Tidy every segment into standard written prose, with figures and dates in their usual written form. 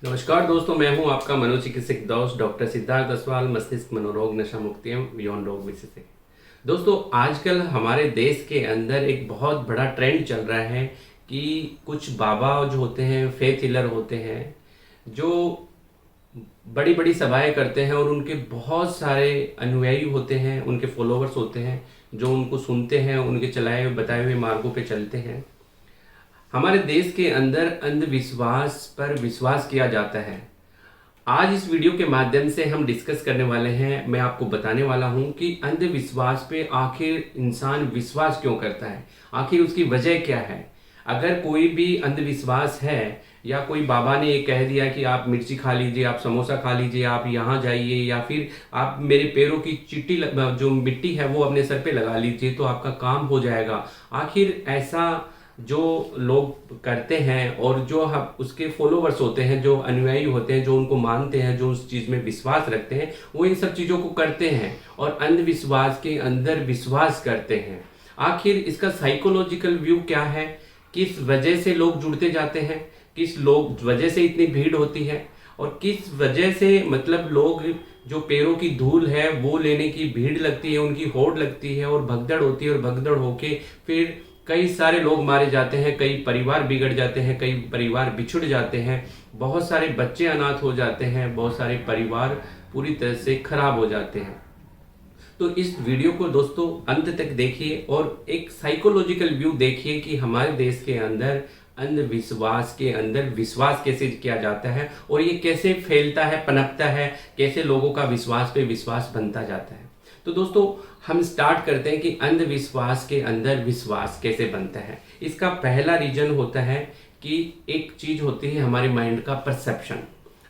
नमस्कार दोस्तों, मैं हूं आपका मनोचिकित्सक दोस्त डॉक्टर सिद्धार्थ असवाल, मस्तिष्क मनोरोग नशा मुक्ति एवं यौन रोग विशेषज्ञ। दोस्तों, आजकल हमारे देश के अंदर एक बहुत बड़ा ट्रेंड चल रहा है कि कुछ बाबा जो होते हैं, फेथ हीलर होते हैं, जो बड़ी बड़ी सभाएं करते हैं और उनके बहुत सारे अनुयायी होते हैं, उनके फॉलोअर्स होते हैं जो उनको सुनते हैं, उनके चलाए हुए बताए हुए मार्गों पे चलते हैं। हमारे देश के अंदर अंधविश्वास पर विश्वास किया जाता है। आज इस वीडियो के माध्यम से हम डिस्कस करने वाले हैं, मैं आपको बताने वाला हूं कि अंधविश्वास पे आखिर इंसान विश्वास क्यों करता है, आखिर उसकी वजह क्या है। अगर कोई भी अंधविश्वास है या कोई बाबा ने ये कह दिया कि आप मिर्ची खा लीजिए, आप समोसा खा लीजिए, आप यहाँ जाइए, या फिर आप मेरे पैरों की चिट्टी जो मिट्टी है वो अपने सर पे लगा लीजिए तो आपका काम हो जाएगा। आखिर ऐसा जो लोग करते हैं और जो हम उसके फॉलोवर्स होते हैं, जो अनुयायी होते हैं, जो उनको मानते हैं, जो उस चीज़ में विश्वास रखते हैं, वो इन सब चीज़ों को करते हैं और अंधविश्वास के अंदर विश्वास करते हैं। आखिर इसका साइकोलॉजिकल व्यू क्या है, किस वजह से लोग जुड़ते जाते हैं, किस लोग वजह से इतनी भीड़ होती है और किस वजह से मतलब लोग जो पैरों की धूल है वो लेने की भीड़ लगती है, उनकी होड़ लगती है और भगदड़ होती है और भगदड़ होके फिर कई सारे लोग मारे जाते हैं, कई परिवार बिगड़ जाते हैं, कई परिवार बिछुड़ जाते हैं, बहुत सारे बच्चे अनाथ हो जाते हैं, बहुत सारे परिवार पूरी तरह से खराब हो जाते हैं। तो इस वीडियो को दोस्तों अंत तक देखिए और एक साइकोलॉजिकल व्यू देखिए कि हमारे देश के अंदर अंधविश्वास के अंदर विश्वास कैसे किया जाता है और ये कैसे फैलता है, पनपता है, कैसे लोगों का विश्वास पे विश्वास बनता जाता है। तो दोस्तों हम स्टार्ट करते हैं कि अंधविश्वास के अंदर विश्वास कैसे बनता है। इसका पहला रीजन होता है कि एक चीज होती है हमारे माइंड का परसेप्शन।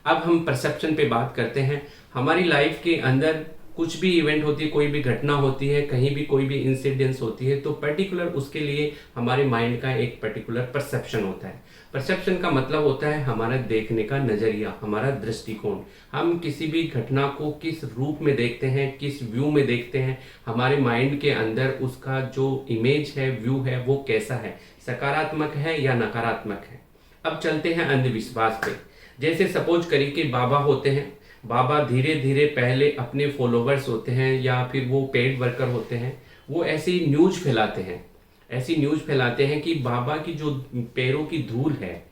अब हम परसेप्शन पे बात करते हैं। हमारी लाइफ के अंदर कुछ भी इवेंट होती है, कोई भी घटना होती है, कहीं भी कोई भी इंसिडेंस होती है, तो पर्टिकुलर उसके लिए हमारे माइंड का एक पर्टिकुलर परसेप्शन होता है। परसेप्शन का मतलब होता है हमारा देखने का नजरिया, हमारा दृष्टिकोण। हम किसी भी घटना को किस रूप में देखते हैं, किस व्यू में देखते हैं, हमारे माइंड के अंदर उसका जो इमेज है, व्यू है, वो कैसा है, सकारात्मक है या नकारात्मक है। अब चलते हैं अंधविश्वास पे। जैसे सपोज करिए कि बाबा होते हैं, बाबा धीरे धीरे पहले अपने फॉलोवर्स होते हैं या फिर वो पेड वर्कर होते हैं, वो ऐसी न्यूज फैलाते हैं, ऐसी न्यूज फैलाते हैं कि बाबा की जो पैरों की धूल है,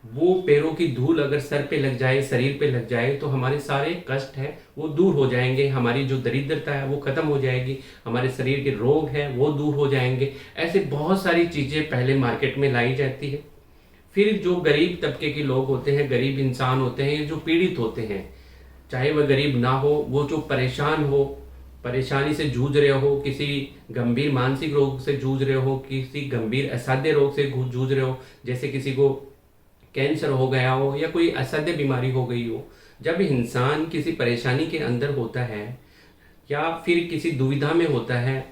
वो पैरों की धूल अगर सर पे लग जाए, शरीर पे लग जाए, तो हमारे सारे कष्ट है वो दूर हो जाएंगे, हमारी जो दरिद्रता है वो खत्म हो जाएगी, हमारे शरीर के रोग है वो दूर हो जाएंगे। ऐसे बहुत सारी चीजें पहले मार्केट में लाई जाती है। फिर जो गरीब तबके के लोग होते हैं, गरीब इंसान होते हैं, जो पीड़ित होते हैं, चाहे वह गरीब ना हो, वो जो परेशान हो, परेशानी से जूझ रहे हो, किसी गंभीर मानसिक रोग से जूझ रहे हो, किसी गंभीर असाध्य रोग से जूझ रहे हो, जैसे किसी को कैंसर हो गया हो या कोई असाध्य बीमारी हो गई हो। जब इंसान किसी परेशानी के अंदर होता है या फिर किसी दुविधा में होता है,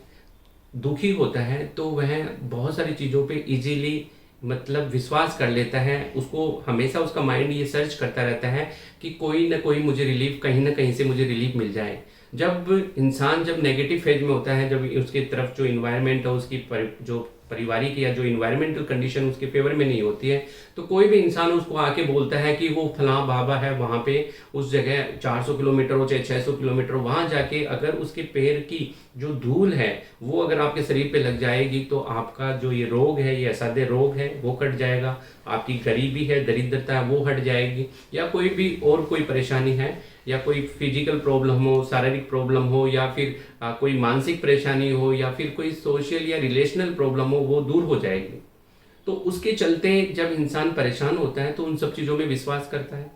दुखी होता है, तो वह बहुत सारी चीज़ों पे इजीली मतलब विश्वास कर लेता है। उसको हमेशा उसका माइंड ये सर्च करता रहता है कि कोई ना कोई मुझे रिलीफ, कहीं ना कहीं से मुझे रिलीफ मिल जाए। जब इंसान जब नेगेटिव फेज में होता है, जब उसके तरफ जो इन्वायरमेंट है, उसकी जो पारिवारिक या जो इन्वायरमेंटल कंडीशन उसके फेवर में नहीं होती है, तो कोई भी इंसान उसको आके बोलता है कि वो फलां बाबा है, वहाँ पे उस जगह 400 किलोमीटर हो चाहे 600 किलोमीटर, वहाँ जाके अगर उसके पैर की जो धूल है वो अगर आपके शरीर पे लग जाएगी तो आपका जो ये रोग है, ये असाध्य रोग है, वो कट जाएगा, आपकी गरीबी है, दरिद्रता है, वो हट जाएगी, या कोई भी और कोई परेशानी है, या कोई फिजिकल प्रॉब्लम हो, शारीरिक प्रॉब्लम हो, या फिर कोई मानसिक परेशानी हो, या फिर कोई सोशल या रिलेशनल प्रॉब्लम हो, वो दूर हो जाएगी। तो उसके चलते जब इंसान परेशान होता है तो उन सब चीज़ों में विश्वास करता है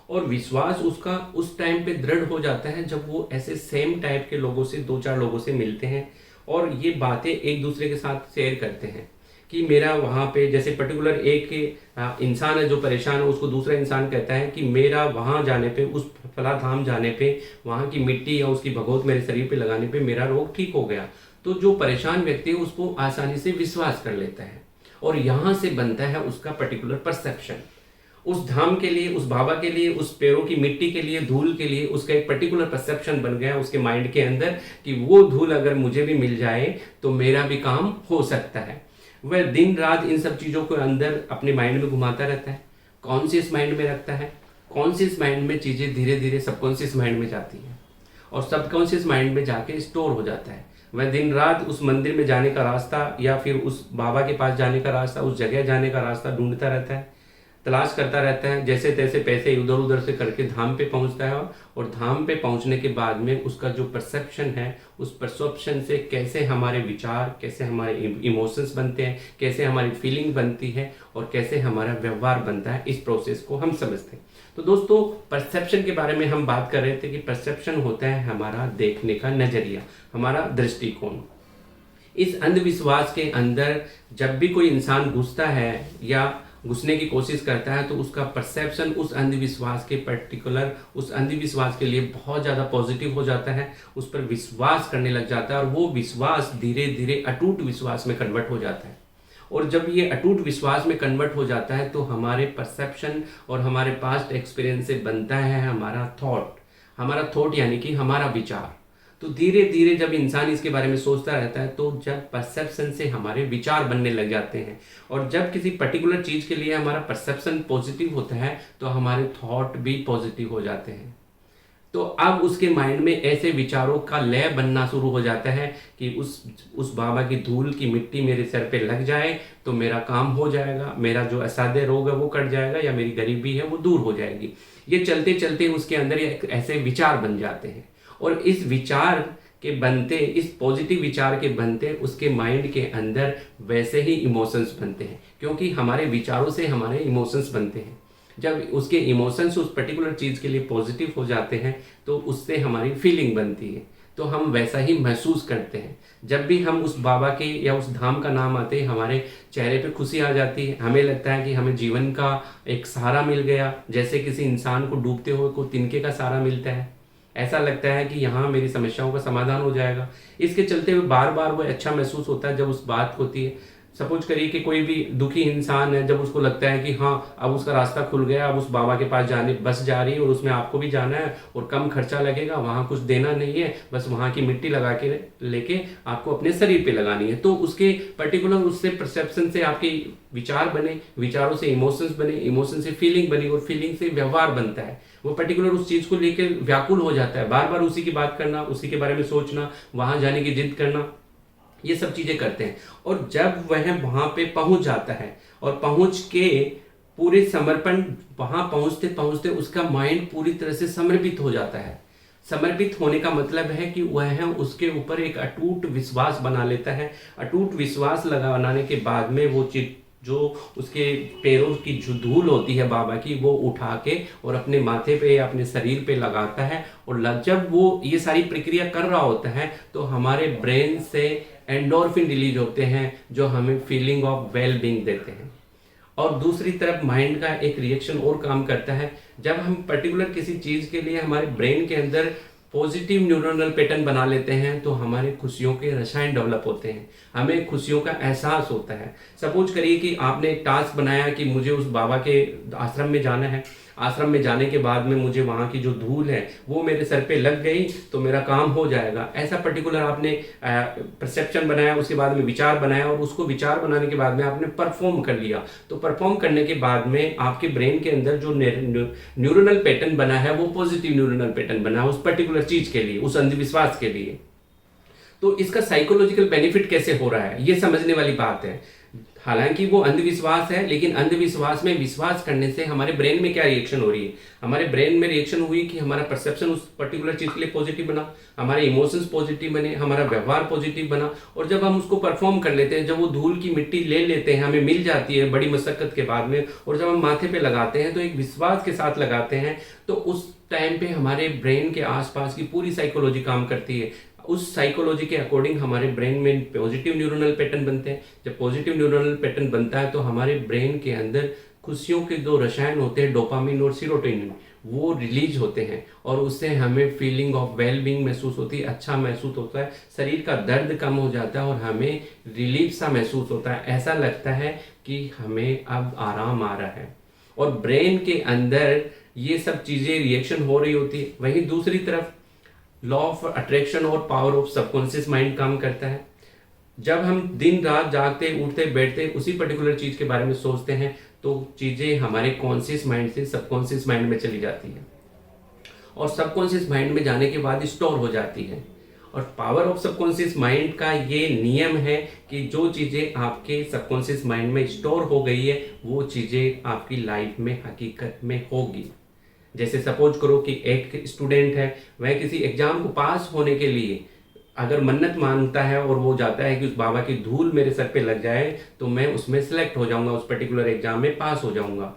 और विश्वास उसका उस टाइम पे दृढ़ हो जाता है जब वो ऐसे सेम टाइप के लोगों से, दो चार लोगों से मिलते हैं और ये बातें एक दूसरे के साथ शेयर करते हैं कि मेरा वहाँ पे, जैसे पर्टिकुलर एक इंसान है जो परेशान है, उसको दूसरा इंसान कहता है कि मेरा वहाँ जाने पे, उस फला धाम जाने पे, वहाँ की मिट्टी या उसकी भगोत मेरे शरीर पे लगाने पे मेरा रोग ठीक हो गया। तो जो परेशान व्यक्ति है उसको आसानी से विश्वास कर लेता है और यहाँ से बनता है उसका पर्टिकुलर परसेप्शन। उस धाम के लिए, उस बाबा के लिए, उस पैरों की मिट्टी के लिए, धूल के लिए उसका एक पर्टिकुलर परसेप्शन बन गया उसके माइंड के अंदर कि वो धूल अगर मुझे भी मिल जाए तो मेरा भी काम हो सकता है। वह दिन रात इन सब चीज़ों को अंदर अपने माइंड में घुमाता रहता है। कॉन्शियस माइंड में रखता है। कॉन्शियस माइंड में चीज़ें धीरे धीरे सबकॉन्शियस माइंड में जाती हैं और सबकॉन्शियस माइंड में जाके स्टोर हो जाता है। वह दिन रात उस मंदिर में जाने का रास्ता या फिर उस बाबा के पास जाने का रास्ता, उस जगह जाने का रास्ता ढूंढता रहता है, तलाश करता रहता है। जैसे तैसे पैसे इधर उधर से करके धाम पे पहुंचता है और धाम पे पहुंचने के बाद में उसका जो परसेप्शन है, उस परसेप्शन से कैसे हमारे विचार, कैसे हमारे इमोशंस बनते हैं, कैसे हमारी फीलिंग बनती है और कैसे हमारा व्यवहार बनता है, इस प्रोसेस को हम समझते हैं। तो दोस्तों, परसेप्शन के बारे में हम बात कर रहे थे कि परसेप्शन होता है हमारा देखने का नजरिया, हमारा दृष्टिकोण। इस अंधविश्वास के अंदर जब भी कोई इंसान घुसता है या घुसने की कोशिश करता है तो उसका परसेप्शन उस अंधविश्वास के पर्टिकुलर, उस अंधविश्वास के लिए बहुत ज़्यादा पॉजिटिव हो जाता है, उस पर विश्वास करने लग जाता है और वो विश्वास धीरे धीरे अटूट विश्वास में कन्वर्ट हो जाता है। और जब ये अटूट विश्वास में कन्वर्ट हो जाता है तो हमारे परसेप्शन और हमारे पास्ट एक्सपीरियंस से बनता है हमारा थॉट यानी कि हमारा विचार। तो धीरे धीरे जब इंसान इसके बारे में सोचता रहता है तो जब परसेप्शन से हमारे विचार बनने लग जाते हैं और जब किसी पर्टिकुलर चीज़ के लिए हमारा परसेप्शन पॉजिटिव होता है तो हमारे थॉट भी पॉजिटिव हो जाते हैं। तो अब उसके माइंड में ऐसे विचारों का लय बनना शुरू हो जाता है कि उस बाबा की धूल की मिट्टी मेरे सर पे लग जाए तो मेरा काम हो जाएगा, मेरा जो असाध्य रोग है वो कट जाएगा या मेरी गरीबी है वो दूर हो जाएगी। ये चलते चलते उसके अंदर ऐसे विचार बन जाते हैं और इस विचार के बनते, इस पॉजिटिव विचार के बनते उसके माइंड के अंदर वैसे ही इमोशंस बनते हैं, क्योंकि हमारे विचारों से हमारे इमोशंस बनते हैं। जब उसके इमोशंस उस पर्टिकुलर चीज़ के लिए पॉजिटिव हो जाते हैं तो उससे हमारी फीलिंग बनती है, तो हम वैसा ही महसूस करते हैं। जब भी हम उस बाबा के या उस धाम का नाम आते हैं हमारे चेहरे पे खुशी आ जाती है, हमें लगता है कि हमें जीवन का एक सहारा मिल गया, जैसे किसी इंसान को डूबते हुए को तिनके का सहारा मिलता है। ऐसा लगता है कि यहाँ मेरी समस्याओं का समाधान हो जाएगा। इसके चलते हुए बार बार वो अच्छा महसूस होता है जब उस बात होती है। सपोज करिए कि कोई भी दुखी इंसान है, जब उसको लगता है कि हाँ अब उसका रास्ता खुल गया, अब उस बाबा के पास जाने बस जा रही है और उसमें आपको भी जाना है और कम खर्चा लगेगा, वहाँ कुछ देना नहीं है, बस वहाँ की मिट्टी लगा के लेके आपको अपने शरीर पे लगानी है। तो उसके पर्टिकुलर उससे परसेप्शन से आपके विचार बने, विचारों से इमोशंस बने, इमोशन से फीलिंग बनी और फीलिंग से व्यवहार बनता है। वो पर्टिकुलर उस चीज़ को लेकर व्याकुल हो जाता है, बार बार उसी की बात करना, उसी के बारे में सोचना, वहाँ जाने की जिद करना, ये सब चीज़ें करते हैं। और जब वह वहाँ पे पहुँच जाता है और पहुँच के पूरे समर्पण, वहाँ पहुँचते पहुँचते उसका माइंड पूरी तरह से समर्पित हो जाता है। समर्पित होने का मतलब है कि वह उसके ऊपर एक अटूट विश्वास बना लेता है। अटूट विश्वास बनाने के बाद में वो चीज जो उसके पैरों की जो धूल होती है बाबा की, वो उठा के और अपने माथे पे या अपने शरीर पे लगाता है। और जब वो ये सारी प्रक्रिया कर रहा होता है तो हमारे ब्रेन से एंडोर्फिन रिलीज होते हैं जो हमें फीलिंग ऑफ वेल बीइंग देते हैं। और दूसरी तरफ माइंड का एक रिएक्शन और काम करता है। जब हम पर्टिकुलर किसी चीज़ के लिए हमारे ब्रेन के अंदर पॉजिटिव न्यूरोनल पैटर्न बना लेते हैं तो हमारे खुशियों के रसायन डेवलप होते हैं, हमें खुशियों का एहसास होता है। सपोज करिए कि आपने एक टास्क बनाया कि मुझे उस बाबा के आश्रम में जाना है, आश्रम में जाने के बाद में मुझे वहाँ की जो धूल है वो मेरे सर पे लग गई तो मेरा काम हो जाएगा। ऐसा पर्टिकुलर आपने परसेप्शन बनाया, उसके बाद में विचार बनाया और उसको विचार बनाने के बाद में आपने परफॉर्म कर लिया। तो परफॉर्म करने के बाद में आपके ब्रेन के अंदर जो न्यूरोनल पैटर्न बना है वो पॉजिटिव न्यूरोनल पैटर्न बना है उस पर्टिकुलर चीज़ के लिए, उस अंधविश्वास के लिए। तो इसका साइकोलॉजिकल बेनिफिट कैसे हो रहा है ये समझने वाली बात है। हालांकि वो अंधविश्वास है, लेकिन अंधविश्वास में विश्वास करने से हमारे ब्रेन में क्या रिएक्शन हो रही है? हमारे ब्रेन में रिएक्शन हुई कि हमारा परसेप्शन उस पर्टिकुलर चीज के लिए पॉजिटिव बना, हमारे इमोशंस पॉजिटिव बने, हमारा व्यवहार पॉजिटिव बना। और जब हम उसको परफॉर्म कर लेते हैं, जब वो धूल की मिट्टी ले लेते हैं, हमें मिल जाती है बड़ी मशक्कत के बाद में, और जब हम माथे पे लगाते हैं तो एक विश्वास के साथ लगाते हैं, तो उस टाइम पे हमारे ब्रेन के आसपास की पूरी साइकोलॉजी काम करती है। उस साइकोलॉजी के अकॉर्डिंग हमारे ब्रेन में पॉजिटिव न्यूरोनल पैटर्न बनते हैं। जब पॉजिटिव न्यूरोनल पैटर्न बनता है तो हमारे ब्रेन के अंदर खुशियों के दो रसायन होते हैं, डोपामिन और सीरोटोनिन, वो रिलीज होते हैं और उससे हमें फीलिंग ऑफ वेल बीइंग महसूस होती है, अच्छा महसूस होता है, शरीर का दर्द कम हो जाता है और हमें रिलीफ सा महसूस होता है। ऐसा लगता है कि हमें अब आराम आ रहा है और ब्रेन के अंदर ये सब चीज़ें रिएक्शन हो रही होती है। वहीं दूसरी तरफ लॉ ऑफ अट्रैक्शन और पावर ऑफ सबकॉन्शियस माइंड काम करता है। जब हम दिन रात जागते उठते बैठते उसी पर्टिकुलर चीज़ के बारे में सोचते हैं तो चीज़ें हमारे कॉन्शियस माइंड से सबकॉन्शियस माइंड में चली जाती है और सबकॉन्शियस माइंड में जाने के बाद स्टोर हो जाती है। और पावर ऑफ सबकॉन्शियस माइंड का ये नियम है कि जो चीज़ें आपके सबकॉन्शियस माइंड में स्टोर हो गई है वो चीज़ें आपकी लाइफ में हकीकत में होगी। जैसे सपोज करो कि एक स्टूडेंट है, वह किसी एग्जाम को पास होने के लिए अगर मन्नत मांगता है और वो जाता है कि उस बाबा की धूल मेरे सर पे लग जाए तो मैं उसमें सिलेक्ट हो जाऊंगा, उस पर्टिकुलर एग्जाम में पास हो जाऊंगा।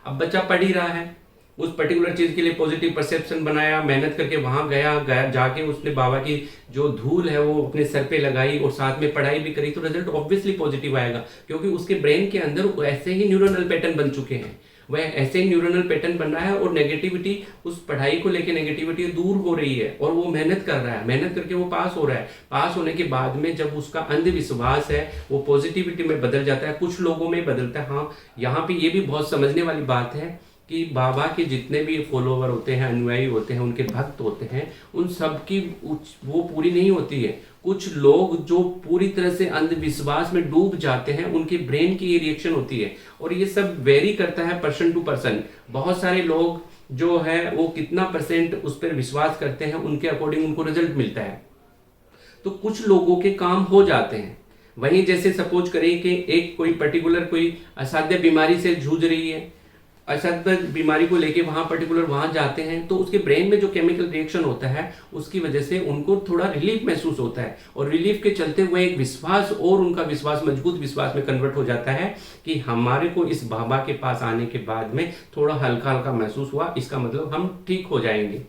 अब बच्चा पढ़ ही रहा है, उस पर्टिकुलर चीज के लिए पॉजिटिव परसेप्शन बनाया, मेहनत करके वहां गया जाके उसने बाबा की जो धूल है वो अपने सर पे लगाई और साथ में पढ़ाई भी करी, तो रिजल्ट ऑब्वियसली पॉजिटिव आएगा, क्योंकि उसके ब्रेन के अंदर ऐसे ही न्यूरोनल पैटर्न बन चुके हैं, वह ऐसे न्यूरोनल पैटर्न बन रहा है और नेगेटिविटी, उस पढ़ाई को लेके नेगेटिविटी दूर हो रही है और वो मेहनत कर रहा है, मेहनत करके वो पास हो रहा है। पास होने के बाद में जब उसका अंधविश्वास है वो पॉजिटिविटी में बदल जाता है, कुछ लोगों में बदलता है। हाँ, यहाँ पे ये भी बहुत समझने वाली बात है कि बाबा के जितने भी फॉलोवर होते हैं, अनुयायी होते हैं, उनके भक्त होते हैं, उन सब की वो पूरी नहीं होती है। कुछ लोग जो पूरी तरह से अंधविश्वास में डूब जाते हैं, उनके ब्रेन की ये रिएक्शन होती है और ये सब वेरी करता है पर्सन टू पर्सन। बहुत सारे लोग जो है वो कितना परसेंट उस पर विश्वास करते हैं, उनके अकॉर्डिंग उनको रिजल्ट मिलता है। तो कुछ लोगों के काम हो जाते हैं। वहीं जैसे सपोज करें कि एक कोई पर्टिकुलर कोई असाध्य बीमारी से जूझ रही है, असाध्य बीमारी को लेके वहां जाते हैं, तो उसके ब्रेन में जो केमिकल रिएक्शन होता है उसकी वजह से उनको थोड़ा रिलीफ महसूस होता है और रिलीफ के चलते हुए एक विश्वास और उनका विश्वास मजबूत विश्वास में कन्वर्ट हो जाता है कि हमारे को इस बाबा के पास आने के बाद में थोड़ा हल्का हल्का महसूस हुआ, इसका मतलब हम ठीक हो जाएंगे।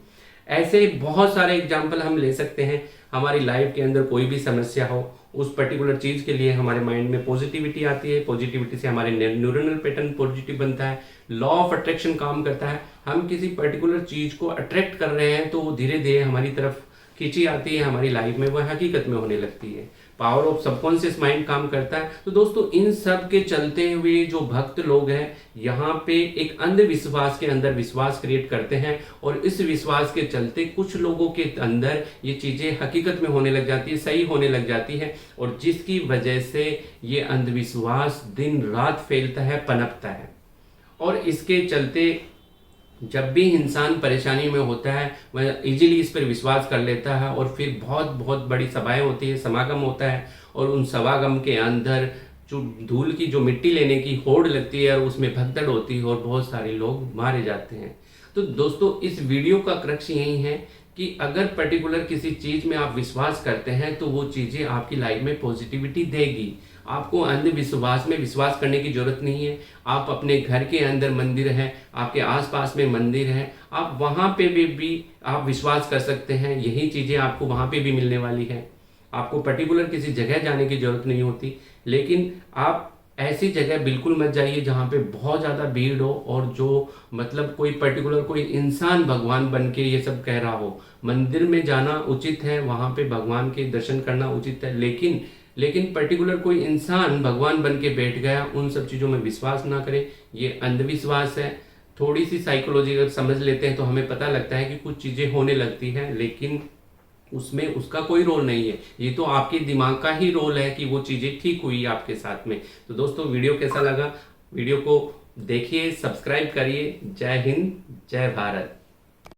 ऐसे बहुत सारे एग्जाम्पल हम ले सकते हैं। हमारी लाइफ के अंदर कोई भी समस्या हो, उस पर्टिकुलर चीज के लिए हमारे माइंड में पॉजिटिविटी आती है, पॉजिटिविटी से हमारे न्यूरोनल पैटर्न पॉजिटिव बनता है, लॉ ऑफ अट्रैक्शन काम करता है। हम किसी पर्टिकुलर चीज को अट्रैक्ट कर रहे हैं तो वो धीरे धीरे हमारी तरफ खींची आती है, हमारी लाइफ में वह हकीकत में होने लगती है। पावर ऑफ सबकॉन्शियस माइंड काम करता है। तो दोस्तों, इन सब के चलते हुए जो भक्त लोग हैं यहाँ पे एक अंधविश्वास के अंदर विश्वास क्रिएट करते हैं और इस विश्वास के चलते कुछ लोगों के अंदर ये चीजें हकीकत में होने लग जाती है, सही होने लग जाती है और जिसकी वजह से ये अंधविश्वास दिन रात फैलता है, पनपता है। और इसके चलते जब भी इंसान परेशानी में होता है वह इजीली इस पर विश्वास कर लेता है और फिर बहुत बहुत बड़ी सभाएं होती है, समागम होता है और उन समागम के अंदर जो धूल की जो मिट्टी लेने की होड़ लगती है और उसमें भगदड़ होती है और बहुत सारे लोग मारे जाते हैं। तो दोस्तों, इस वीडियो का क्रक्स यही है कि अगर पर्टिकुलर किसी चीज में आप विश्वास करते हैं तो वो चीजें आपकी लाइफ में पॉजिटिविटी देगी। आपको अंधविश्वास में विश्वास करने की जरूरत नहीं है। आप अपने घर के अंदर मंदिर है, आपके आसपास में मंदिर है, आप वहां पे भी आप विश्वास कर सकते हैं। यही चीजें आपको वहां पे भी मिलने वाली है। आपको पर्टिकुलर किसी जगह जाने की जरूरत नहीं होती, लेकिन आप ऐसी जगह बिल्कुल मत जाइए जहाँ पे बहुत ज़्यादा भीड़ हो और जो मतलब कोई पर्टिकुलर कोई इंसान भगवान बन के ये सब कह रहा हो। मंदिर में जाना उचित है, वहाँ पे भगवान के दर्शन करना उचित है, लेकिन पर्टिकुलर कोई इंसान भगवान बन के बैठ गया, उन सब चीज़ों में विश्वास ना करें। ये अंधविश्वास है। थोड़ी सी साइकोलॉजी अगर समझ लेते हैं तो हमें पता लगता है कि कुछ चीज़ें होने लगती हैं, लेकिन उसमें उसका कोई रोल नहीं है। ये तो आपके दिमाग का ही रोल है कि वो चीज़ें ठीक हुई आपके साथ में। तो दोस्तों, वीडियो कैसा लगा? वीडियो को देखिए, सब्सक्राइब करिए। जय हिंद, जय भारत।